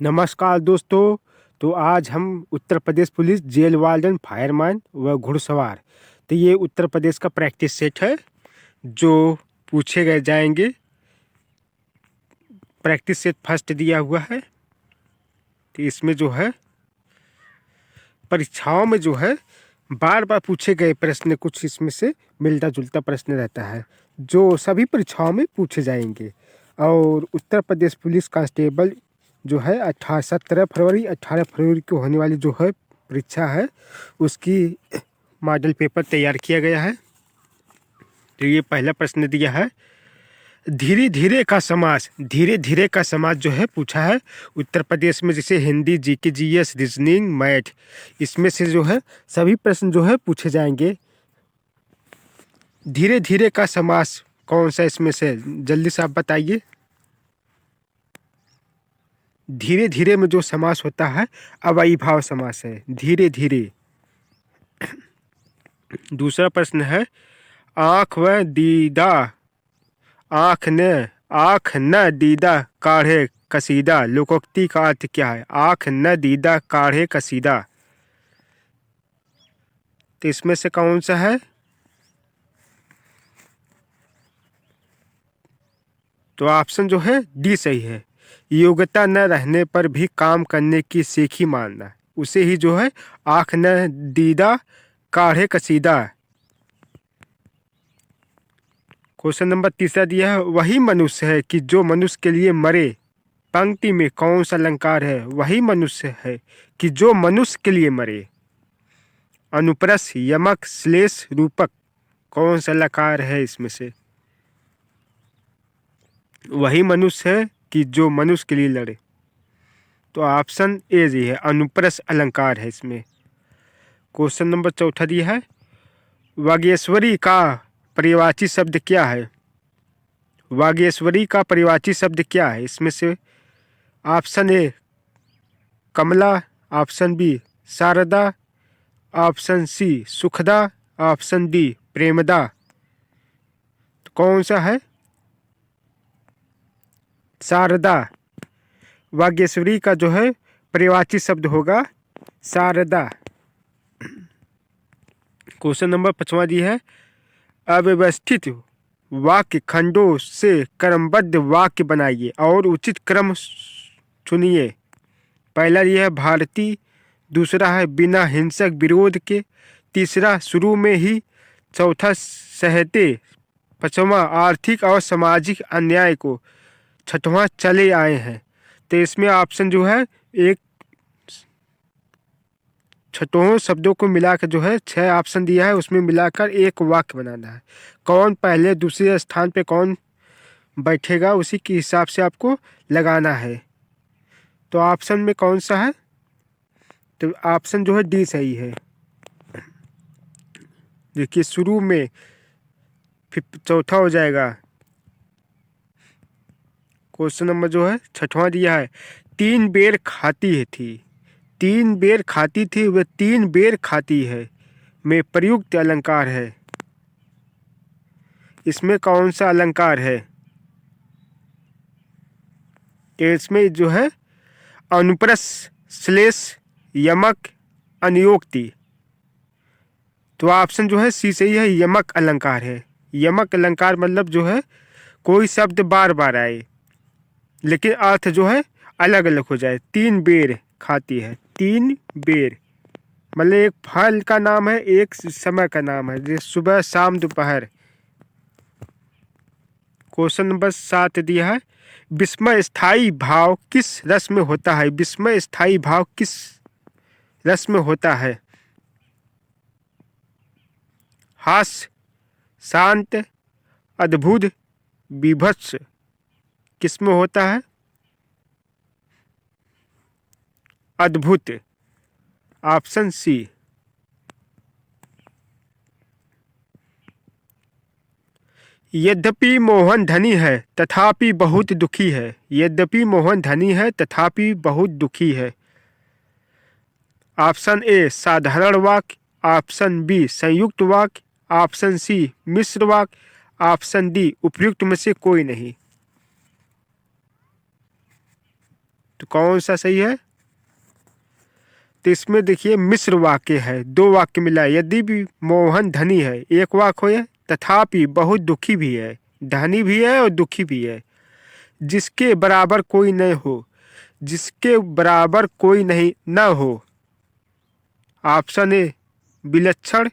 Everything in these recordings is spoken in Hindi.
नमस्कार दोस्तों। तो आज हम Uttar Pradesh police jail warden fireman व घुड़सवार, तो ये उत्तर प्रदेश का प्रैक्टिस सेट है जो पूछे गए जाएंगे। प्रैक्टिस सेट फर्स्ट दिया हुआ है। तो इसमें जो है परीक्षाओं में जो है बार बार पूछे गए प्रश्न, कुछ इसमें से मिलता जुलता प्रश्न रहता है जो सभी परीक्षाओं में पूछे जाएंगे। और उत्तर प्रदेश पुलिस कांस्टेबल जो है 17 फरवरी 18 फरवरी को होने वाली जो है परीक्षा है, उसकी मॉडल पेपर तैयार किया गया है। तो ये पहला प्रश्न दिया है, धीरे धीरे का समास। धीरे धीरे का समास जो है पूछा है उत्तर प्रदेश में, जैसे Hindi, GK, GS, reasoning, math, इसमें से जो है सभी प्रश्न जो है पूछे जाएंगे। धीरे धीरे का समास कौन सा इसमें से, जल्दी से आप बताइए। धीरे धीरे में जो समास होता है अव्ययीभाव समास है, धीरे धीरे। दूसरा प्रश्न है, आँख व दीदा। आँख न दीदा काढ़े कसीदा, लोकोक्ति का अर्थ क्या है? आँख न दीदा काढ़े कसीदा, तो इसमें से कौन सा है? तो ऑप्शन जो है डी सही है। योग्यता न रहने पर भी काम करने की सीखी मानना, उसे ही जो है आँख न दीदा काढ़े कसीदा। क्वेश्चन नंबर तीसरा दिया है, वही मनुष्य है कि जो मनुष्य के लिए मरे। पंक्ति में कौन सा अलंकार है? वही मनुष्य है कि जो मनुष्य के लिए मरे। अनुप्रस्थ, यमक, श्लेष, रूपक, कौन सा अलंकार है इसमें से? वही मनुष्य है कि जो मनुष्य के लिए लड़े। तो ऑप्शन ए जी है, अनुप्रस्थ अलंकार है इसमें। क्वेश्चन नंबर चौथा दिया है, वागेश्वरी का पर्यायवाची शब्द क्या है? वागेश्वरी का पर्यायवाची शब्द क्या है इसमें से? Option A Kamala, option B Sharda, option C Sukhda, option D Premda, तो कौन सा है? शारदा। वागेश्वरी का जो है पर्यायवाची शब्द होगा शारदा। क्वेश्चन नंबर 5वां दी है, अव्यवस्थित वाक्य खंडों से क्रमबद्ध वाक्य बनाइए और उचित क्रम चुनिए। पहला ये है भारतीय, दूसरा है बिना हिंसक विरोध के, तीसरा शुरू में ही, चौथा सहते, पांचवां आर्थिक और सामाजिक अन्याय को, छठवां चले आए हैं। तो इसमें ऑप्शन जो है एक, छठों शब्दों को मिलाकर जो है 6 ऑप्शन दिया है, उसमें मिलाकर एक वाक्य बनाना है। कौन पहले दूसरे स्थान पे कौन बैठेगा उसी के हिसाब से आपको लगाना है। तो ऑप्शन में कौन सा है? तो ऑप्शन जो है डी सही है। देखिए शुरू में, फिर चौथा हो जाएगा। क्वेश्चन नंबर जो है 6वां दिया है, 3 बेर खाती है थी। 3 बेर खाती थी, वह 3 बेर खाती है में प्रयुक्त अलंकार है। इसमें कौन सा अलंकार है? इसमें जो है अनुप्रस्थ, श्लेष, यमक, अनुयोक्ति। तो ऑप्शन जो है सी सही है, यमक अलंकार है। यमक अलंकार मतलब जो है कोई शब्द बार बार आए लेकिन अर्थ जो है अलग अलग हो जाए। 3 बेर खाती है, 3 बेर मतलब एक फल का नाम है, एक समय का नाम है, जैसे सुबह शाम दोपहर। क्वेश्चन नंबर 7 दिया है, विस्मय स्थायी भाव किस रस में होता है? विस्मय स्थायी भाव किस रस में होता है? हास्य, शांत, अद्भुत, बीभत्स, किस में होता है? अद्भुत, ऑप्शन सी। यद्यपि मोहन धनी है तथापि बहुत दुखी है। यद्यपि मोहन धनी है तथापि बहुत दुखी है। ऑप्शन ए साधारण वाक्य, ऑप्शन बी संयुक्त वाक्य, ऑप्शन सी मिश्र वाक्य, ऑप्शन डी उपयुक्त में से कोई नहीं। तो कौन सा सही है? तो इसमें देखिए मिश्र वाक्य है, दो वाक्य मिला है। यदि भी मोहन धनी है, एक वाक्य है। तथापि बहुत दुखी भी है, धनी भी है और दुखी भी है। जिसके बराबर कोई नहीं हो, जिसके बराबर कोई नहीं न हो। ऑप्शन ए विलक्षण,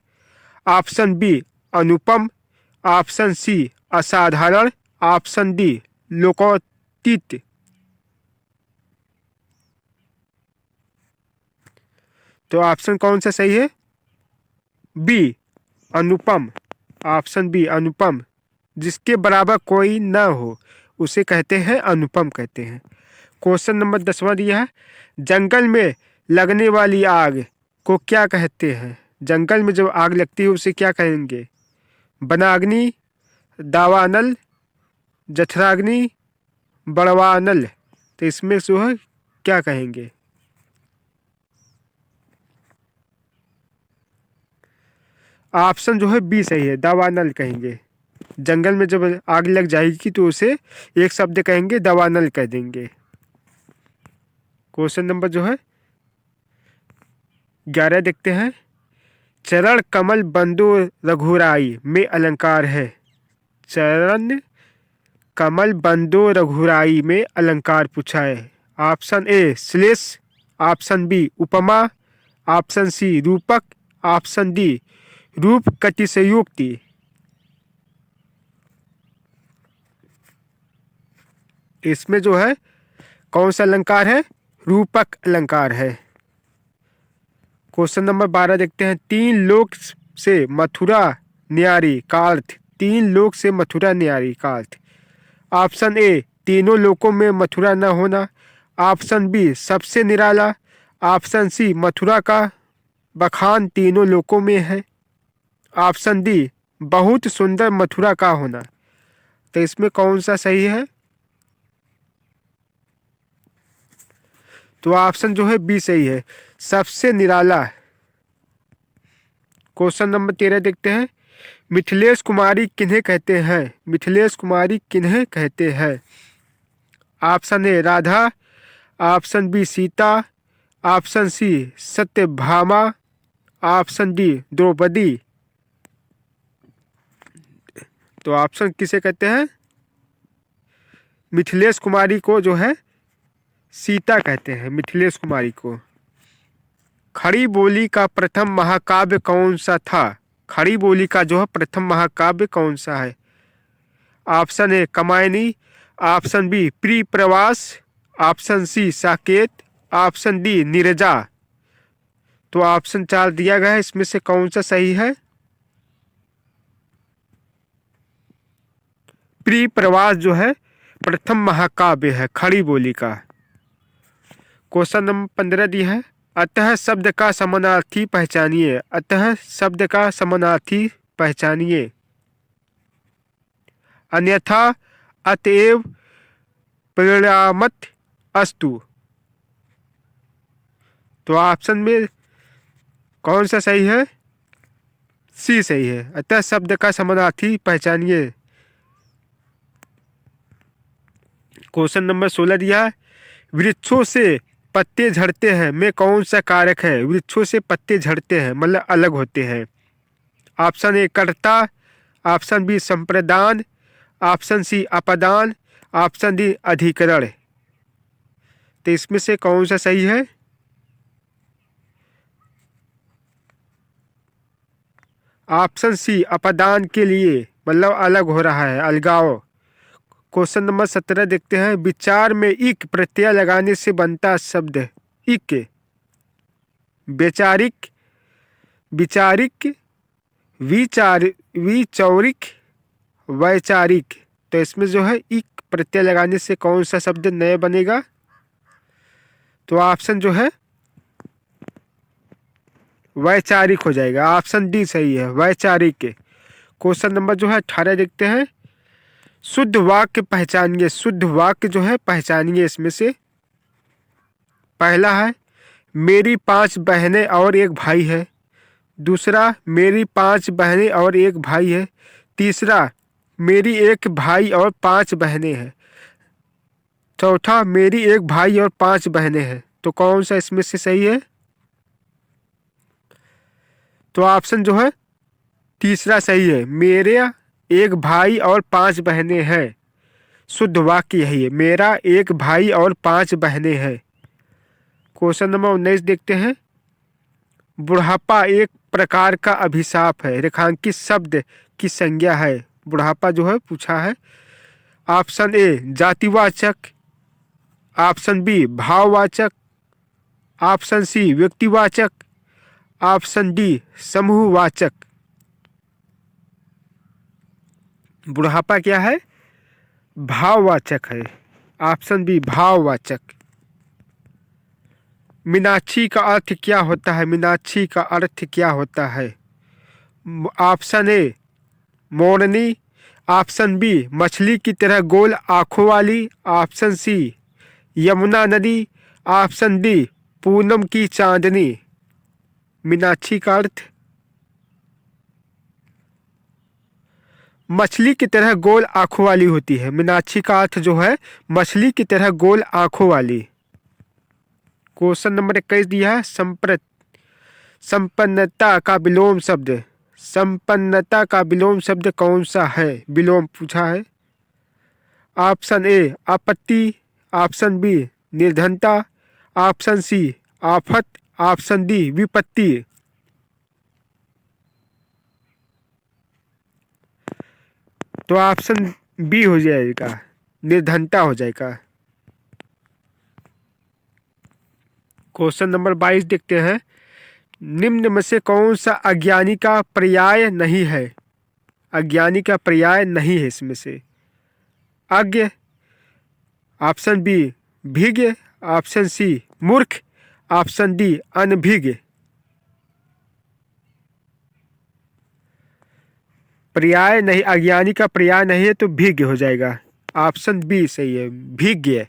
ऑप्शन बी अनुपम, ऑप्शन सी असाधारण, ऑप्शन डी लोकोत्तीत। तो ऑप्शन कौन सा सही है? बी अनुपम। ऑप्शन बी अनुपम, जिसके बराबर कोई न हो उसे कहते हैं अनुपम कहते हैं। क्वेश्चन नंबर 10वां दिया है, जंगल में लगने वाली आग को क्या कहते हैं? जंगल में जब आग लगती है उसे क्या कहेंगे? वनाग्नि, दावानल, जठराग्नि, बड़वानल। तो इसमें जो है क्या कहेंगे? ऑप्शन जो है बी सही है, दावानल कहेंगे। जंगल में जब आग लग जाएगी तो उसे एक शब्द कहेंगे, दावानल कह देंगे। क्वेश्चन नंबर जो है 11 देखते हैं, चरण कमल बंदो रघुराई में अलंकार है। चरण कमल बंदो रघुराई में अलंकार पूछा है। ऑप्शन ए श्लेष, ऑप्शन बी उपमा, ऑप्शन सी रूपक, ऑप्शन डी रूप कटिशयोक्ति। इसमें जो है कौन सा अलंकार है? रूपक अलंकार है। क्वेश्चन नंबर 12 देखते हैं, तीन लोक से मथुरा न्यारी का अर्थ। तीन लोक से मथुरा न्यारी का अर्थ। ऑप्शन ए तीनों लोकों में मथुरा न होना, ऑप्शन बी सबसे निराला, ऑप्शन सी मथुरा का बखान तीनों लोकों में है, ऑप्शन डी बहुत सुंदर मथुरा का होना। तो इसमें कौन सा सही है? तो ऑप्शन जो है बी सही है, सबसे निराला। क्वेश्चन नंबर 13 देखते हैं, मिथिलेश कुमारी किन्हें कहते हैं? मिथिलेश कुमारी किन्हें कहते हैं? Option A Radha, option B Sita, option C Satyabhama, option D Draupadi. तो ऑप्शन किसे कहते हैं? मिथिलेश कुमारी को जो है सीता कहते हैं, मिथिलेश कुमारी को। खड़ी बोली का प्रथम महाकाव्य कौन सा था? खड़ी बोली का जो है प्रथम महाकाव्य कौन सा है? Option A Kamayani, option B Priya Pravas, option C Saket, option D Neerja. तो ऑप्शन 4 दिया गया है, इसमें से कौन सा सही है? प्रिय प्रवास जो है प्रथम महाकाव्य है खड़ी बोली का। क्वेश्चन नंबर 15 दिया है, अतः शब्द का समानार्थी पहचानिए। अतः शब्द का समानार्थी पहचानिए। अन्यथा, अतएव, परिणामत, अस्तु। तो ऑप्शन में कौन सा सही है? सी सही है, अतः शब्द का समानार्थी पहचानिए। क्वेश्चन नंबर 16 दिया है, वृक्षों से पत्ते झड़ते हैं में कौन सा कारक है? वृक्षों से पत्ते झड़ते हैं मतलब अलग होते हैं। ऑप्शन ए कर्ता, ऑप्शन बी संप्रदान, ऑप्शन सी अपदान, ऑप्शन डी अधिकरण। तो इसमें से कौन सा सही है? ऑप्शन सी अपदान के लिए मतलब अलग हो रहा है, अलगाव। क्वेश्चन नंबर 17 देखते हैं, विचार में इक प्रत्यय लगाने से बनता शब्द इक। वैचारिक, विचारिक, विचौरिक, वैचारिक। तो इसमें जो है इक प्रत्यय लगाने से कौन सा शब्द नया बनेगा? तो ऑप्शन जो है वैचारिक हो जाएगा। ऑप्शन डी सही है, वैचारिक। क्वेश्चन नंबर जो है 18 देखते हैं, शुद्ध वाक्य पहचानिए। शुद्ध वाक्य जो है पहचानिए। इसमें से पहला है, मेरी 5 बहनें और एक भाई है। दूसरा, मेरी 5 बहनें और एक भाई है। तीसरा, मेरी एक भाई और 5 बहनें हैं। चौथा, मेरी एक भाई और 5 बहनें हैं। तो कौन सा इसमें से सही है? तो ऑप्शन जो है तीसरा सही है, मेरे एक भाई और 5 बहनें हैं। शुद्ध वाक्य यही है, मेरा एक भाई और 5 बहनें हैं। क्वेश्चन नंबर 19 देखते हैं। बुढ़ापा एक प्रकार का अभिशाप है, रेखांकित शब्द की संज्ञा है। बुढ़ापा जो है पूछा है। ऑप्शन ए जातिवाचक, ऑप्शन बी भाववाचक, ऑप्शन सी व्यक्तिवाचक, ऑप्शन डी समूहवाचक। बुढ़ापा क्या है? भाववाचक है। Option B भाववाचक। मीनाक्षी का अर्थ क्या होता है? मीनाक्षी का अर्थ क्या होता है? ऑप्शन ए मोरनी, ऑप्शन बी मछली की तरह गोल आंखों वाली, ऑप्शन सी यमुना नदी, ऑप्शन डी पूनम की चांदनी। मीनाक्षी का अर्थ मछली की तरह गोल आंखों वाली होती है। मीनाक्षी का अर्थ जो है मछली की तरह गोल आंखों वाली। क्वेश्चन नंबर 21 दिया है। संपन्नता का विलोम शब्द, संपन्नता का विलोम शब्द कौन सा है? विलोम पूछा है। ऑप्शन ए आपत्ति, ऑप्शन बी निर्धनता, ऑप्शन सी आफत, ऑप्शन डी विपत्ति। तो ऑप्शन बी हो जाएगा, निर्धनता हो जाएगा। क्वेश्चन नंबर 22 देखते हैं। निम्न में से कौन सा अज्ञानी का पर्याय नहीं है? अज्ञानी का पर्याय नहीं है इसमें से। अज्ञ, ऑप्शन बी भिज्ञ, ऑप्शन सी मूर्ख, ऑप्शन डी अनभिज्ञ। पर्याय नहीं, अज्ञानी का पर्याय नहीं है तो भिज्ञ हो जाएगा। ऑप्शन बी सही है, भिज्ञ।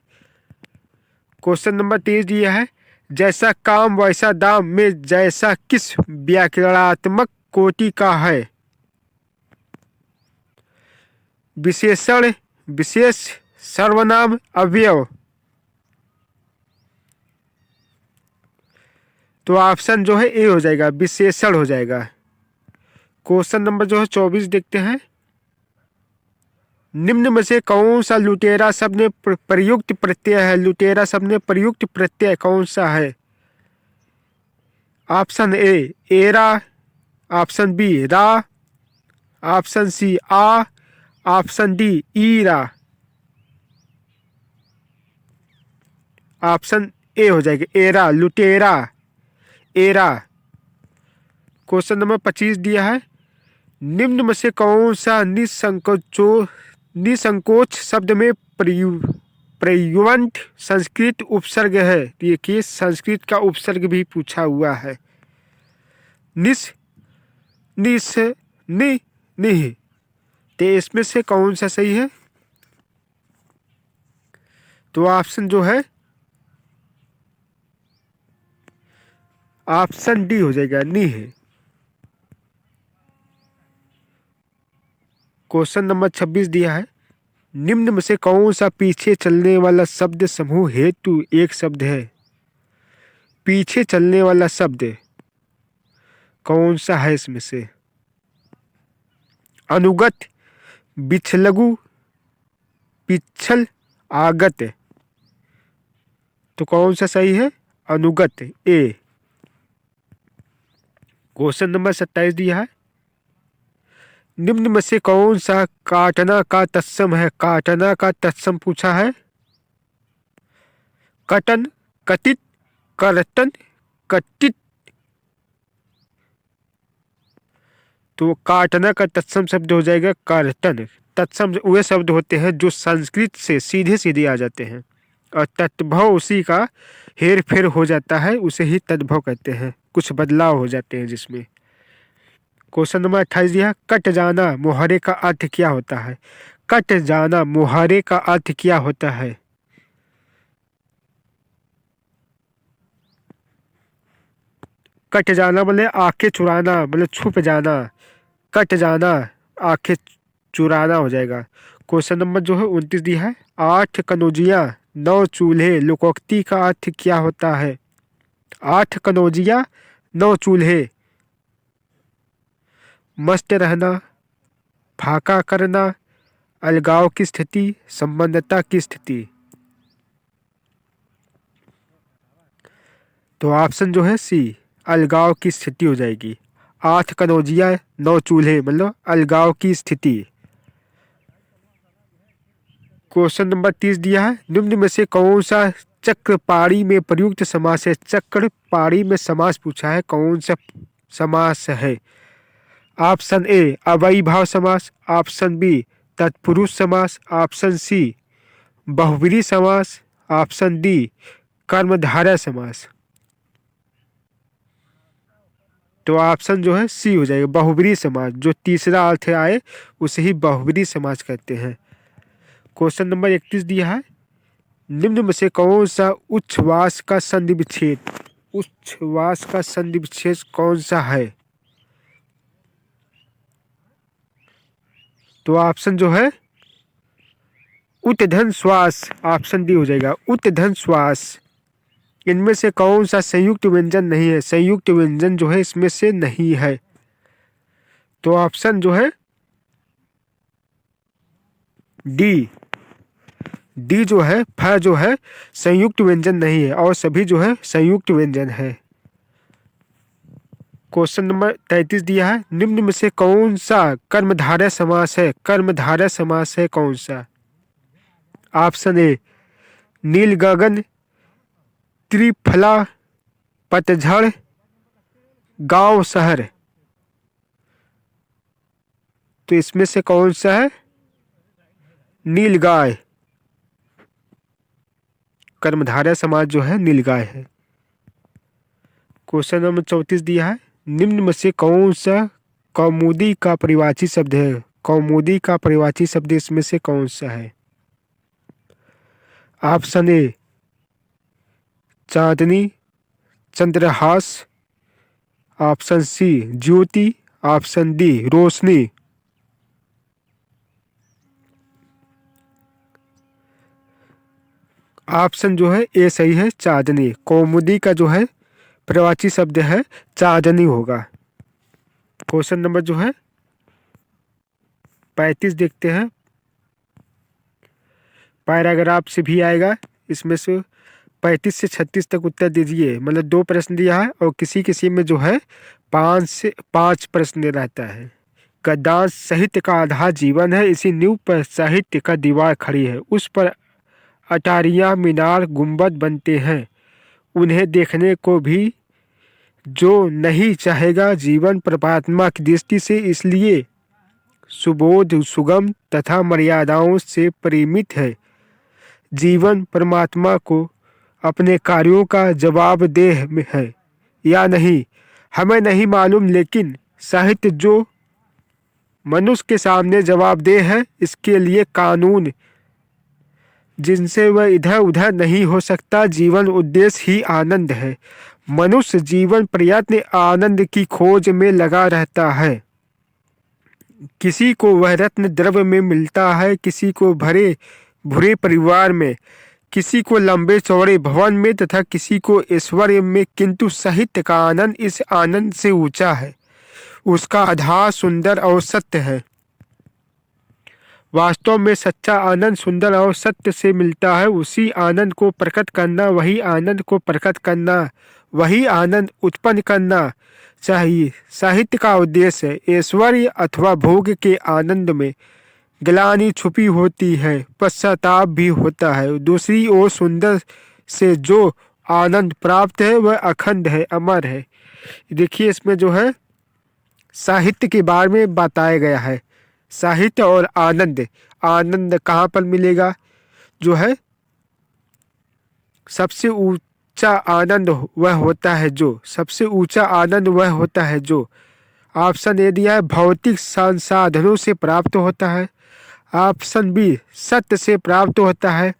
क्वेश्चन नंबर 23 दिया है। जैसा काम वैसा दाम में जैसा किस व्याकरणात्मक कोटि का है? विशेषण, विशेष, सर्वनाम, अवयव। तो ऑप्शन जो है ए हो जाएगा, विशेषण हो जाएगा। क्वेश्चन नंबर जो है 24 देखते हैं। निम्न में से कौन सा लुटेरा शब्द में प्रयुक्त प्रत्यय है? लुटेरा शब्द में प्रयुक्त प्रत्यय कौन सा है? ऑप्शन ए एरा, ऑप्शन बी रा, ऑप्शन सी आ, ऑप्शन डी ईरा। ऑप्शन ए हो जाएगा, एरा, लुटेरा, एरा। क्वेश्चन नंबर 25 दिया है। निम्न में से कौन सा निसंकोच शब्द में प्रयुवंत संस्कृत उपसर्ग है? देखिए संस्कृत का उपसर्ग भी पूछा हुआ है। निस, निस, नि, निह। तो इसमें से कौन सा सही है? तो ऑप्शन जो है ऑप्शन डी हो जाएगा, निह। क्वेश्चन नंबर 26 दिया है। निम्न में से कौन सा पीछे चलने वाला शब्द समूह हेतु एक शब्द है? पीछे चलने वाला शब्द कौन सा है इसमें से? अनुगत, बिछलगु, पिछल, आगत। तो कौन सा सही है? अनुगत, ए। क्वेश्चन नंबर 27 दिया है। निम्न में से कौन सा काटना का तत्सम है? काटना का तत्सम पूछा है। कटन, कटित, कर्तन, कटित। तो काटना का तत्सम शब्द हो जाएगा कर्तन। तत्सम वे शब्द होते हैं जो संस्कृत से सीधे सीधे आ जाते हैं और तद्भव उसी का हेर फेर हो जाता है, उसे ही तद्भव कहते हैं। कुछ बदलाव हो जाते हैं जिसमें। क्वेश्चन नंबर 28 दिया। कट जाना मुहारे का अर्थ क्या होता है? कट जाना मुहारे का अर्थ क्या होता है? कट जाना मतलब आंखें चुराना, मतलब छुप जाना। कट जाना आंखें चुराना हो जाएगा। क्वेश्चन नंबर जो है 29 दिया है। 8 कनौजियां 9 चूल्हे लोकोक्ति का अर्थ क्या होता है? 8 कनौजिया 9 चूल्हे। मस्त रहना, फाका करना, अलगाव की स्थिति, संबंधता की स्थिति। तो ऑप्शन जो है सी, अलगाव की स्थिति हो जाएगी। 8 कनौजिया 9 चूल्हे मतलब अलगाव की स्थिति। क्वेश्चन नंबर 30 दिया है, निम्न में से कौन सा चक्रपाणी में प्रयुक्त समास है? चक्रपाणी में समास पूछा है, कौन सा समास है? ऑप्शन ए अव्ययीभाव समास, ऑप्शन बी तत्पुरुष समास, ऑप्शन सी बहुव्रीहि समास, ऑप्शन डी कर्मधारय समास। तो ऑप्शन जो है सी हो जाएगा, बहुव्रीहि समास। जो तीसरा अर्थ आए उसे ही बहुव्रीहि समास कहते हैं। क्वेश्चन नंबर 31 दिया है, निम्न में से कौन सा उच्छ्वास का संधि विच्छेद, उच्छ्वास का संधि विच्छेद कौन सा है? तो ऑप्शन जो है उत्तधन श्वास, ऑप्शन डी हो जाएगा, उत्तधन श्वास। इनमें से कौन सा संयुक्त व्यंजन नहीं है? संयुक्त व्यंजन जो है इसमें से नहीं है। तो ऑप्शन जो है डी, डी जो है फ जो है संयुक्त व्यंजन नहीं है और सभी जो है संयुक्त व्यंजन है। क्वेश्चन नंबर 33 दिया है, निम्न में से कौन सा कर्मधारय समास है? कर्मधारय समास है कौन सा? ऑप्शन ए नील गगन, त्रिफला, पतझड़, गांव शहर। तो इसमें से कौन सा है? नीलगाय। कर्मधारय समास जो है नीलगाय है। क्वेश्चन नंबर 34 दिया है, निम्न में से कौन सा कौमुदी का परिवाची शब्द है? कौमुदी का परिवाची शब्द इसमें से कौन सा है? ऑप्शन ए चांदनी, चंद्रहास, ऑप्शन सी ज्योति, ऑप्शन डी रोशनी। ऑप्शन जो है ए सही है, चांदनी। कौमुदी का जो है प्रवाची शब्द है चांदनी होगा। क्वेश्चन नंबर जो है 35 देखते हैं, पैराग्राफ से भी आएगा। इसमें से 35 से 36 तक उत्तर दीजिए। मतलब 2 प्रश्न दिया है और किसी किसी में जो है 5 से 5 प्रश्न रहता है। गद्यांश साहित्य का आधार जीवन है, इसी नींव पर साहित्य का दीवार खड़ी है। उस पर अटारियां मीनार गुंबद बनते हैं, उन्हें देखने को भी जो नहीं चाहेगा जीवन परमात्मा की दृष्टि से, इसलिए सुबोध सुगम तथा मर्यादाओं से परिमित है। जीवन परमात्मा को अपने कार्यों का जवाबदेह है या नहीं हमें नहीं मालूम, लेकिन साहित्य जो मनुष्य के सामने जवाबदेह है, इसके लिए कानून जिनसे वह इधर उधर नहीं हो सकता। जीवन उद्देश्य ही आनंद है। मनुष्य जीवन प्रयत्न आनंद की खोज में लगा रहता है। किसी को वह रत्न द्रव्य में मिलता है, किसी को भरे भूरे परिवार में, किसी को लंबे चौड़े भवन में तथा किसी को ऐश्वर्य में, किंतु साहित्य का आनंद इस आनंद से ऊंचा है। उसका आधार सुंदर और सत्य है। वास्तव में सच्चा आनंद सुंदर और सत्य से मिलता है। उसी आनंद को प्रकट करना, वही आनंद को प्रकट करना, वही आनंद उत्पन्न करना चाहिए। साहित्य का उद्देश्य ऐश्वर्य अथवा भोग के आनंद में ग्लानि छुपी होती है, पश्चाताप भी होता है। दूसरी ओर सुंदर से जो आनंद प्राप्त है वह अखंड है, अमर है। देखिए इसमें जो है साहित्य के बारे में बताया गया है। साहित्य और आनंद, आनंद कहाँ पर मिलेगा? जो है सबसे ऊंचा आनंद वह होता है जो, सबसे ऊंचा आनंद वह होता है जो, ऑप्शन ए दिया है भौतिक संसाधनों से प्राप्त होता है, ऑप्शन बी सत्य से प्राप्त होता है,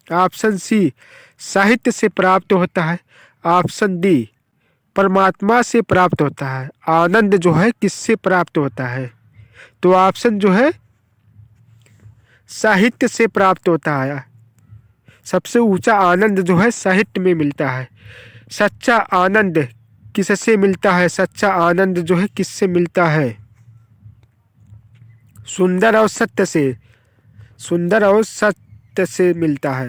ऑप्शन सी साहित्य से प्राप्त होता है, ऑप्शन डी परमात्मा से प्राप्त होता है। आनंद जो है किससे प्राप्त होता है? तो ऑप्शन जो है साहित्य से प्राप्त होता है। सबसे ऊंचा आनंद जो है साहित्य में मिलता है। सच्चा आनंद किससे मिलता है? सच्चा आनंद जो है किससे मिलता है? सुंदर और सत्य से, सुंदर और सत्य से मिलता है।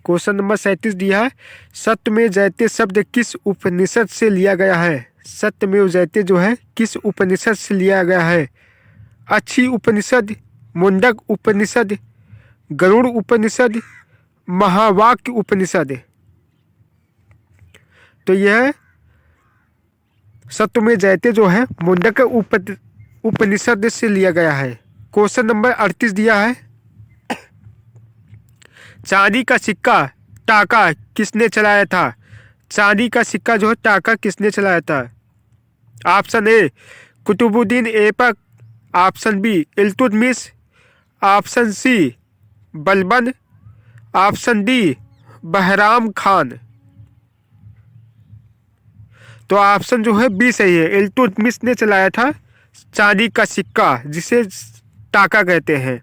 क्वेश्चन नंबर 37 दिया है, सत्यमेव जयते शब्द किस उपनिषद से लिया गया है? सत्यमेव जयते जो है किस उपनिषद से लिया गया है? अच्छी उपनिषद, मुंडक उपनिषद, गरुड़ उपनिषद, महावाक्य उपनिषद। तो यह सत्यमेव जयते जो है मुंडक उपनिषद से लिया गया है। क्वेश्चन नंबर 38 दिया है, चांदी का सिक्का टाका किसने चलाया था? चांदी का सिक्का जो है टाका किसने चलाया था? Option A Qutubuddin Aibak, option B Iltutmish, option C Balban, option D Bahram Khan. तो ऑप्शन जो है बी सही है, इल्तुतमिश ने चलाया था चांदी का सिक्का जिसे टाका कहते हैं।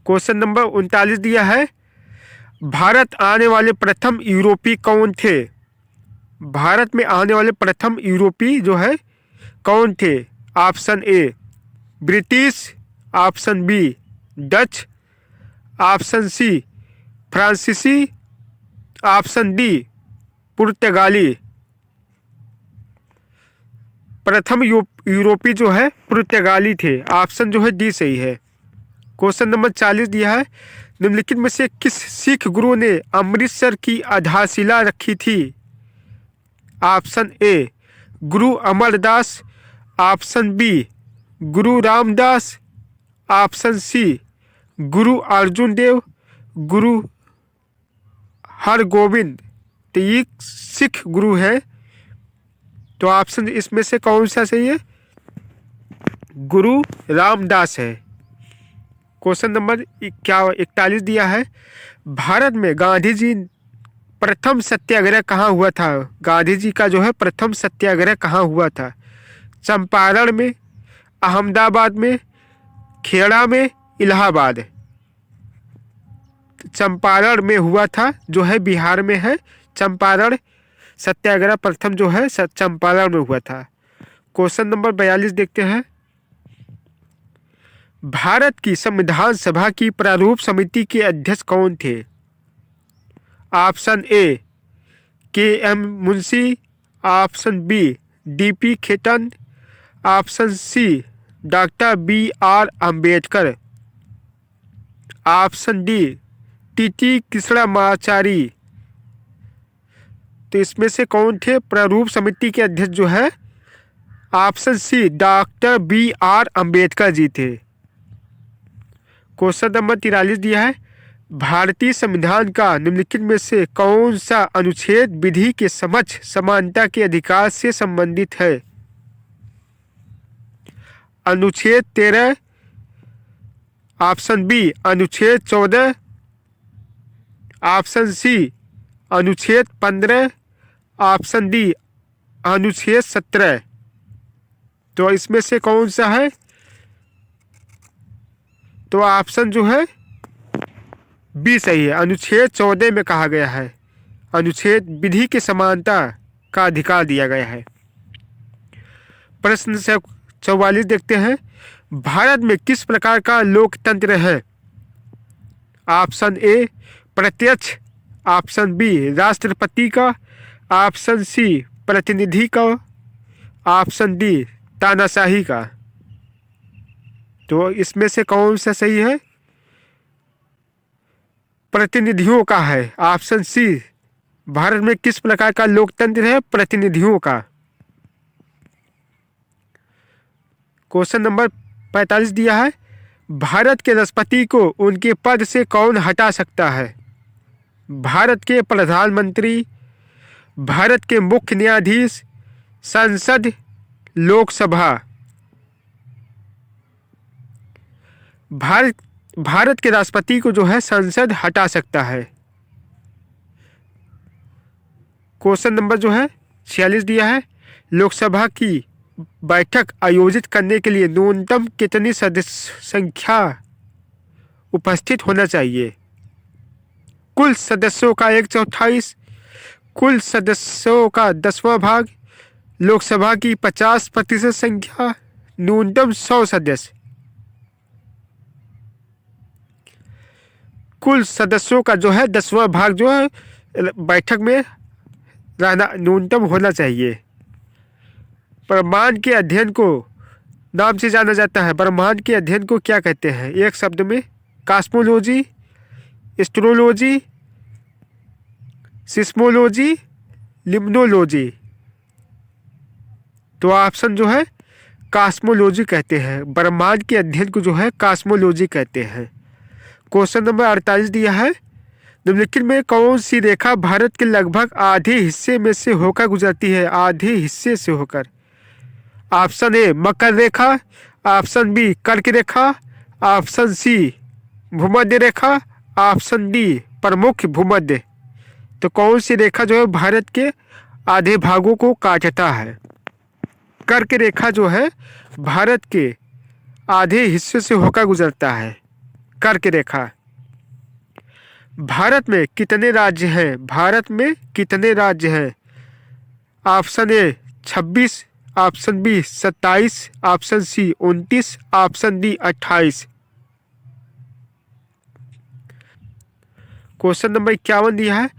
क्वेश्चन नंबर 39 दिया है, भारत आने वाले प्रथम यूरोपीय कौन थे? भारत में आने वाले प्रथम यूरोपीय जो है कौन थे? Option A British, option B Dutch, option C फ्रांसीसी, ऑप्शन डी पुर्तगाली। प्रथम यूरोपीय जो है पुर्तगाली थे। ऑप्शन जो है डी सही है। क्वेश्चन नंबर 40 दिया है, निम्नलिखित में से किस सिख गुरु ने अमृतसर की आधारशिला रखी थी? Option A Guru Amar Das, option B Guru Ramdas, option C गुरु अर्जुन देव, गुरु हरगोविंद। तो ये सिख गुरु है, तो ऑप्शन इसमें से कौन सा सही है? गुरु रामदास है। क्वेश्चन नंबर 41 दिया है, भारत में गांधी जी प्रथम सत्याग्रह कहाँ हुआ था? गांधी जी का जो है प्रथम सत्याग्रह कहाँ हुआ था? चंपारण में, अहमदाबाद में, खेड़ा में, इलाहाबाद। चंपारण में हुआ था जो है बिहार में है। चंपारण सत्याग्रह प्रथम जो है चंपारण में हुआ था। क्वेश्चन नंबर 42 देखते हैं, भारत की संविधान सभा की प्रारूप समिति के अध्यक्ष कौन थे? Option A K M. Munshi, option B D P. Khetan, option C doctor B R. Ambedkar, option D T T. Krishnamachari. तो इसमें से कौन थे प्रारूप समिति के अध्यक्ष जो है? Option C doctor B R. Ambedkar ji थे। क्वेश्चन नंबर 43 दिया है, भारतीय संविधान का निम्नलिखित में से कौन सा अनुच्छेद विधि के समक्ष समानता के अधिकार से संबंधित है? अनुच्छेद 13, ऑप्शन बी अनुच्छेद 14, ऑप्शन सी अनुच्छेद 15, ऑप्शन डी अनुच्छेद 17। तो इसमें से कौन सा है? तो ऑप्शन जो है बी सही है, अनुच्छेद 14 में कहा गया है, अनुच्छेद विधि के समानता का अधिकार दिया गया है। प्रश्न 44 देखते हैं, भारत में किस प्रकार का लोकतंत्र है? ऑप्शन ए प्रत्यक्ष, ऑप्शन बी राष्ट्रपति का, ऑप्शन सी प्रतिनिधि का, ऑप्शन डी तानाशाही का। तो इसमें से कौन सा सही है? प्रतिनिधियों का है, ऑप्शन सी। भारत में किस प्रकार का लोकतंत्र है? प्रतिनिधियों का। क्वेश्चन नंबर 45 दिया है, भारत के राष्ट्रपति को उनके पद से कौन हटा सकता है? भारत के प्रधानमंत्री, भारत के मुख्य न्यायाधीश, संसद, लोकसभा। भारत के राष्ट्रपति को जो है संसद हटा सकता है। क्वेश्चन नंबर जो है 46 दिया है, लोकसभा की बैठक आयोजित करने के लिए न्यूनतम कितनी सदस्य संख्या उपस्थित होना चाहिए। कुल सदस्यों का 1/4, कुल सदस्यों का 10वां भाग, लोकसभा की 50% संख्या, न्यूनतम 100 सदस्य। कुल सदस्यों का जो है 10वां भाग जो है बैठक में रहना न्यूनतम होना चाहिए। ब्रह्मांड के अध्ययन को नाम से जाना जाता है। ब्रह्मांड के अध्ययन को क्या कहते हैं? एक शब्द में कॉस्मोलॉजी, एस्ट्रोलॉजी, सिस्मोलॉजी, लिम्नोलॉजी। तो ऑप्शन जो है कॉस्मोलॉजी कहते हैं। ब्रह्मांड के अध्ययन को जो है कॉस्मोलॉजी कहते हैं। क्वेश्चन नंबर 48 दिया है, निम्नलिखित में कौन सी रेखा भारत के लगभग आधे हिस्से में से होकर गुजरती है? आधे हिस्से से होकर। ऑप्शन ए मकर रेखा, ऑप्शन बी कर्क रेखा, ऑप्शन सी भूमध्य रेखा, ऑप्शन डी प्रमुख भूमध्य। तो कौन सी रेखा जो है भारत के आधे भागों को काटता है? कर्क रेखा जो है भारत के आधे हिस्से से होकर गुजरता है। कर्क रेखा। भारत में कितने राज्य हैं? भारत में कितने राज्य हैं? Option A 26, option B 27, option C 29, option D 28। Question number 51 दिया है,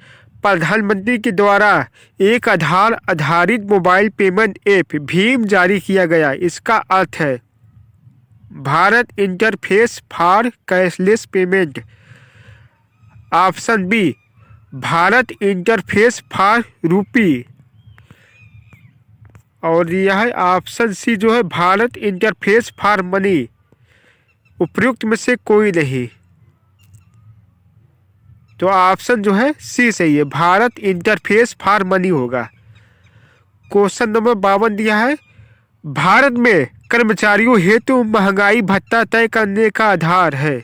प्रधानमंत्री के द्वारा एक आधार आधारित मोबाइल पेमेंट ऐप भीम जारी किया गया। इसका अर्थ है Bharat interface for cashless payment. Option B Bharat interface for rupee, और यह है ऑप्शन सी जो है भारत इंटरफेस फॉर मनी। उपयुक्त में से कोई नहीं। तो ऑप्शन जो है सी सही है, भारत इंटरफेस फॉर मनी होगा। क्वेश्चन नंबर 52 दिया है, भारत में कर्मचारियों हेतु महंगाई भत्ता तय करने का आधार है।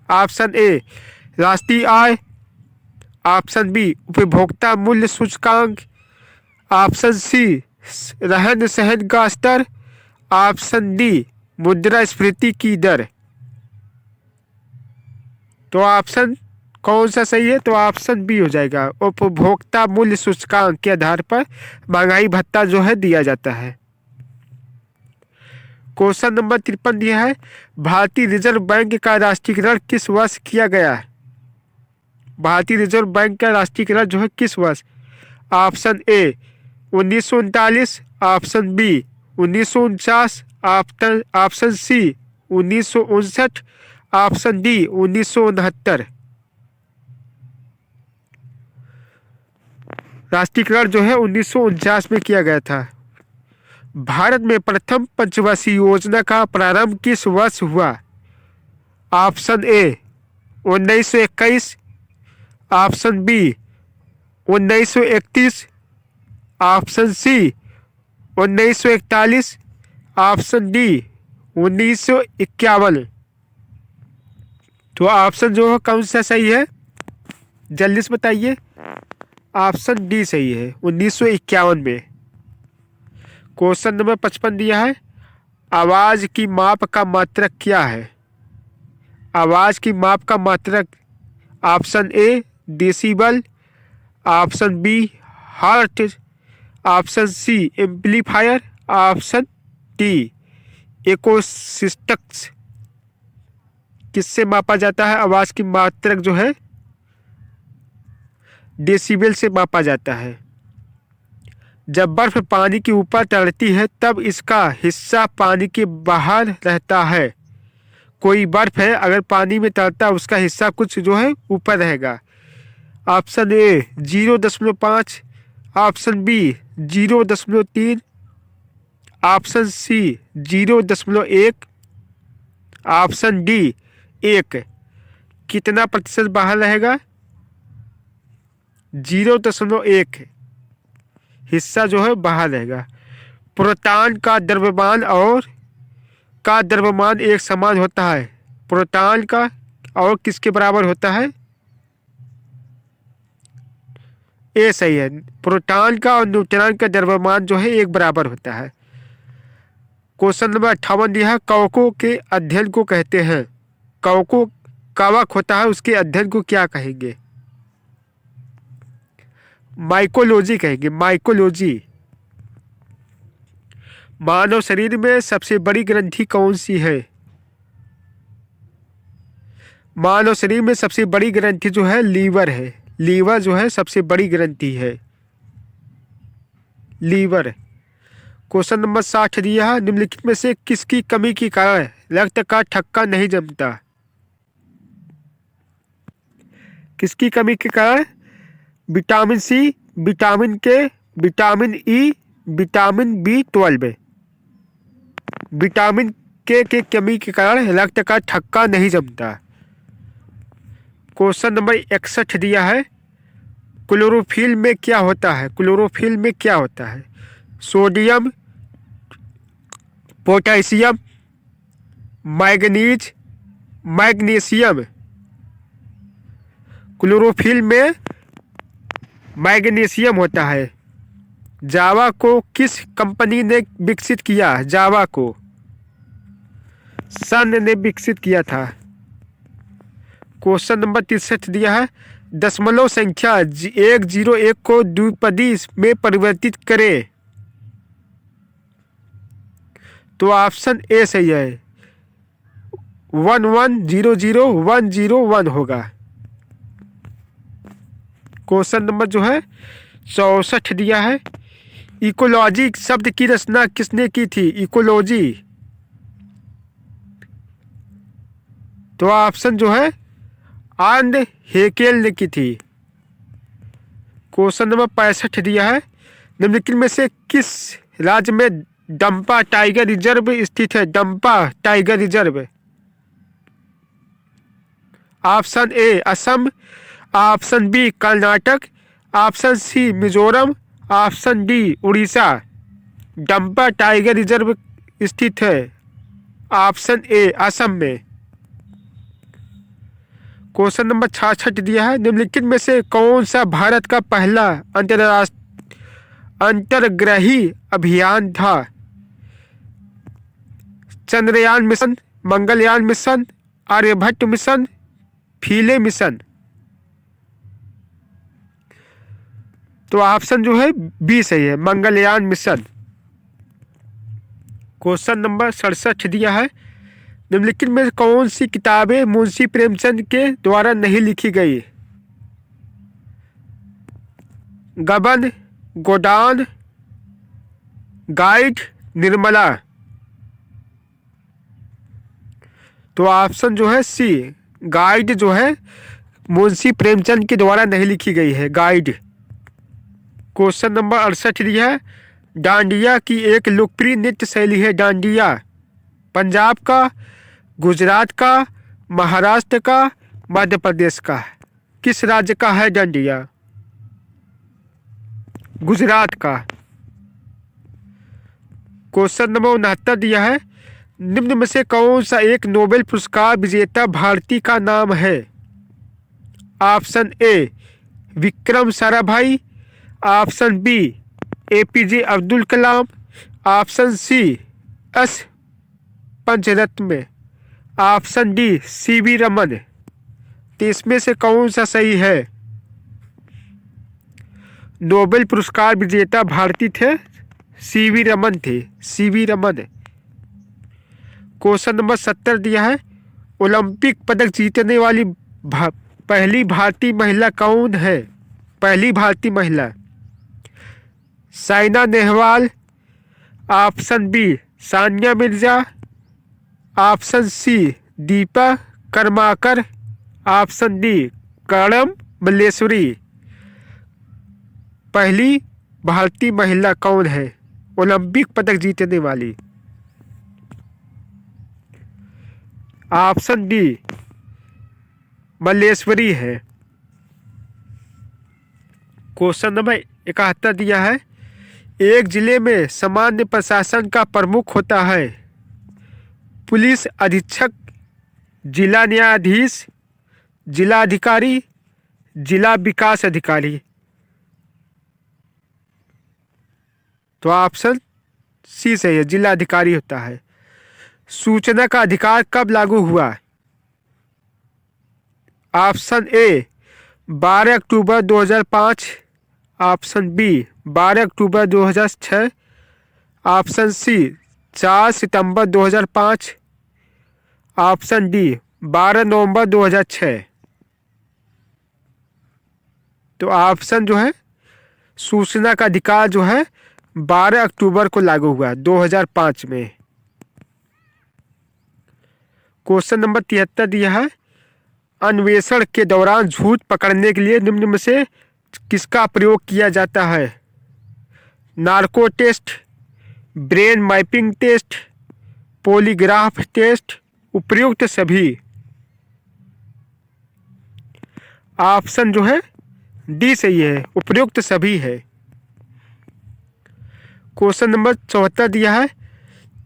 ऑप्शन ए राष्ट्रीय आय, ऑप्शन बी उपभोक्ता मूल्य सूचकांक, ऑप्शन सी रहन सहन का स्तर, ऑप्शन डी मुद्रास्फीति की दर। तो ऑप्शन कौन सा सही है? तो ऑप्शन बी हो जाएगा, उपभोक्ता मूल्य सूचकांक के आधार पर महंगाई भत्ता जो है दिया जाता है। क्वेश्चन नंबर 53 दिया है, भारतीय रिजर्व बैंक का राष्ट्रीयकरण किस वर्ष किया गया है? भारतीय रिजर्व बैंक का राष्ट्रीयकरण जो है किस वर्ष? Option A 1939, option B 1949, option C 1959, option D 1969। राष्ट्रीयकरण जो है 1949 में किया गया था। भारत में प्रथम पंचवर्षीय योजना का प्रारंभ किस वर्ष हुआ? Option A 1921, option B 1931, option C 1941, option D 1951। तो ऑप्शन जो है कौन सा सही है? जल्दी से बताइए। ऑप्शन डी सही है, 1951 में। क्वेश्चन नंबर 55 दिया है, आवाज़ की माप का मात्रक क्या है? आवाज़ की माप का मात्रक। Option A decibel, option B hertz, option C amplifier, option D acoustics. किससे मापा जाता है आवाज़ की मात्रक जो है? डेसिबल से मापा जाता है। जब बर्फ पानी के ऊपर तैरती है तब इसका हिस्सा पानी के बाहर रहता है। कोई बर्फ है अगर पानी में तैरता है उसका हिस्सा कुछ जो है ऊपर रहेगा। Option A 0.5, option B 0.3, option C 0.1, option D 1। कितना प्रतिशत बाहर रहेगा? 0.1 हिस्सा जो है बाहर रहेगा। प्रोटॉन का द्रव्यमान का द्रव्यमान एक समान होता है। प्रोटॉन का और किसके बराबर होता है? ए सही है, प्रोटॉन का और न्यूट्रॉन का द्रव्यमान जो है एक बराबर होता है। क्वेश्चन नंबर 58 दिया है, कवकों के अध्ययन को कहते हैं। कवक होता है उसके अध्ययन को क्या कहेंगे? माइकोलॉजी कहेंगे, माइकोलॉजी। मानव शरीर में सबसे बड़ी ग्रंथि कौन सी है? मानव शरीर में सबसे बड़ी ग्रंथि जो है लीवर है। लीवर जो है सबसे बड़ी ग्रंथि है, लीवर। क्वेश्चन नंबर 60 दिया है, निम्नलिखित में से किसकी कमी के कारण रक्त का थक्का नहीं जमता? किसकी कमी के कारण? विटामिन सी, विटामिन के, vitamin E, vitamin B12। Vitamin के कमी के कारण रक्त का थक्का नहीं जमता। क्वेश्चन नंबर 61 दिया है, क्लोरोफिल में क्या होता है? क्लोरोफिल में क्या होता है? Sodium, potassium, manganese, magnesium. Chlorophyll में मैग्नीशियम होता है। जावा को किस कंपनी ने विकसित किया? जावा को सन ने विकसित किया था। क्वेश्चन नंबर 63 दिया है, दशमलव संख्या 101 को द्विपदी में परिवर्तित करें। तो ऑप्शन ए सही है, 1100101 होगा। क्वेश्चन नंबर जो है 64 दिया है, इकोलॉजी शब्द की रचना किसने की थी? इकोलॉजी। तो ऑप्शन जो है आर्न हेकेल ने की थी। क्वेश्चन नंबर 65 दिया है, निम्नलिखित में से किस राज्य में डंपा टाइगर रिजर्व स्थित है? Dampa tiger reserve. Option A Assam, option B Karnataka, option C Mizoram, option D Orissa. Dampa tiger reserve स्थित है ऑप्शन ए असम में। क्वेश्चन नंबर 66 दिया है, निम्नलिखित में से कौन सा भारत का पहला अंतर्ग्रही अभियान था? Chandrayaan mission, Mangalyaan mission, Aryabhata mission, Philae mission. तो ऑप्शन जो है बी सही है, मंगलयान मिशन। क्वेश्चन नंबर 67 दिया है, निम्नलिखित में कौन सी किताबें मुंशी प्रेमचंद के द्वारा नहीं लिखी गई? गबन, गोदान, गाइड, निर्मला। तो ऑप्शन जो है सी, गाइड जो है मुंशी प्रेमचंद के द्वारा नहीं लिखी गई है, गाइड। क्वेश्चन नंबर 68 दिया है, डांडिया की एक लोकप्रिय नृत्य शैली है डांडिया पंजाब का, गुजरात का, महाराष्ट्र का, मध्य प्रदेश का। किस राज्य का है डांडिया? गुजरात का। क्वेश्चन नंबर 69 दिया है, निम्न में से कौन सा एक नोबेल पुरस्कार विजेता भारतीय का नाम है? Option A Vikram Sarabhai, option B APJ Abdul Kalam, option C S Pancharatna, option D CV Raman. तो इसमें से कौन सा सही है? नोबेल पुरस्कार विजेता भारतीय थे, CV रमन थे, CV रमन। क्वेश्चन नंबर 70 दिया है, ओलंपिक पदक जीतने वाली पहली भारतीय महिला कौन है? पहली भारतीय महिला Saina Nehwal, option B Sania Mirza, option C Dipa Karmakar, option D Karnam Malleswari. पहली भारतीय महिला कौन है ओलंपिक पदक जीतने वाली? ऑप्शन डी मल्लेश्वरी है। क्वेश्चन नंबर 71 दिया है, एक जिले में सामान्य प्रशासन का प्रमुख होता है पुलिस अधीक्षक, जिला न्यायाधीश, जिलाधिकारी, जिला विकास अधिकारी। तो ऑप्शन सी सही है, जिलाधिकारी होता है। सूचना का अधिकार कब लागू हुआ? ऑप्शन ए 12 अक्टूबर 2005, ऑप्शन बी 12 अक्टूबर 2006, ऑप्शन सी 4 सितंबर 2005, ऑप्शन डी 12 नवंबर 2006। तो ऑप्शन जो है सूचना का अधिकार जो है 12 अक्टूबर को लागू हुआ 2005 में। क्वेश्चन नंबर 73 दिया है, अन्वेषण के दौरान झूठ पकड़ने के लिए निम्न में से किसका प्रयोग किया जाता है? Narco test, brain mapping test, polygraph test, उपयुक्त सभी। ऑप्शन जो है डी सही है, उपयुक्त सभी है। क्वेश्चन नंबर 74 दिया है,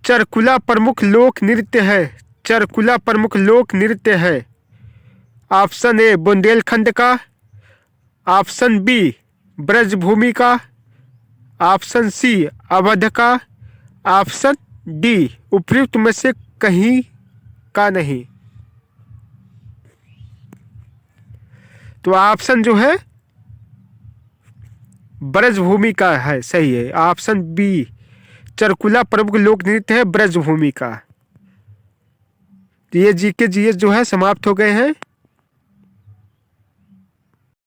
चरकुला प्रमुख लोक नृत्य है, चरकुला प्रमुख लोक नृत्य है। ऑप्शन ए बुंदेलखंड का, ऑप्शन बी ब्रजभूमि का, ऑप्शन सी अवध का, ऑप्शन डी उपयुक्त में से कहीं का नहीं। तो ऑप्शन जो है ब्रजभूमि का है, सही है। ऑप्शन बी चरकुला प्रमुख लोक नृत्य है ब्रजभूमि का। तो ये जीके जीएस जो है समाप्त हो गए हैं।